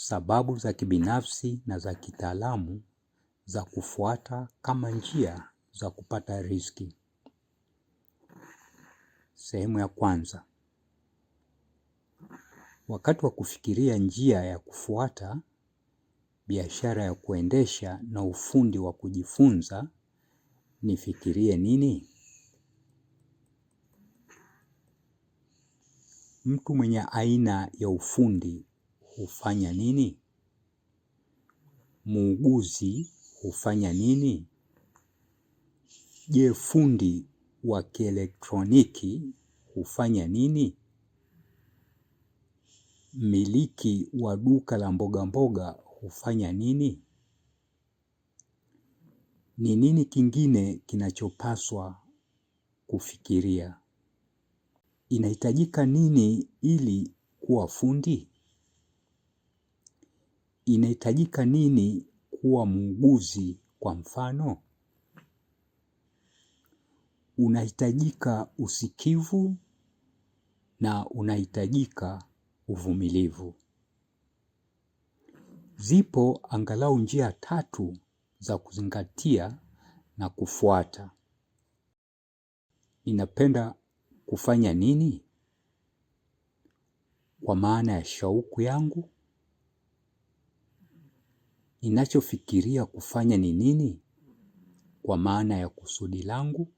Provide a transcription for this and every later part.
sababu za kibinafsi na za kitaalamu za kufuata kama njia za kupata riziki. Sehemu ya kwanza. Wakati wa kufikiria njia ya kufuata, biashara ya kuendesha na ufundi wa kujifunza, nifikirie nini? Mtu mwenye aina ya ufundi hufanya nini? Muuguzi hufanya nini? Je, fundi wa kielektroniki hufanya nini? Mmiliki wa duka la mboga mboga hufanya nini? Ni nini kingine kinachopaswa kufikiria? Inahitajika nini ili kuwa fundi? Inahitajika nini kuwa muuguzi kwa mfano? Unahitajika usikivu na unahitajika uvumilivu. Zipo angalau njia 3 za kuzingatia na kufuata. Ninapenda kufanya nini? Kwa maana ya shauku yangu. Ninachofikiria kufanya ni nini? Kwa maana ya kusudi langu.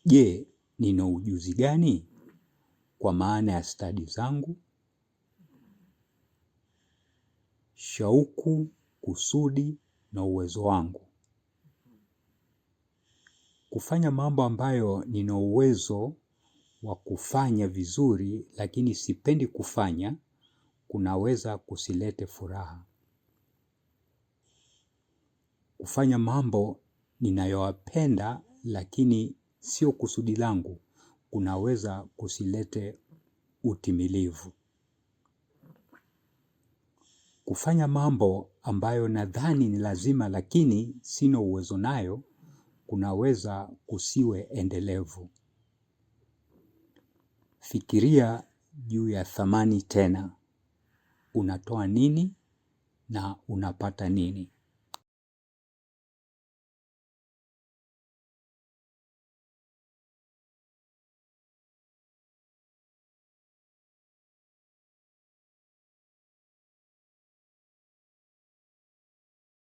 Je, nina ujuzi gani? Kwa maana ya stadi zangu. Shauku, kusudi na uwezo wangu. Kufanya mambo ambayo nina uwezo wa kufanya vizuri lakini sipendi kufanya, kunaweza kusilete furaha. Kufanya mambo ninayoyapenda lakini sio kusudi langu, kunaweza kusilete utimilivu. Kufanya mambo ambayo nadhani ni lazima lakini sina uwezo nayo, kunaweza kusiwe endelevu. Fikiria juu ya thamani tena. Unatoa nini na unapata nini?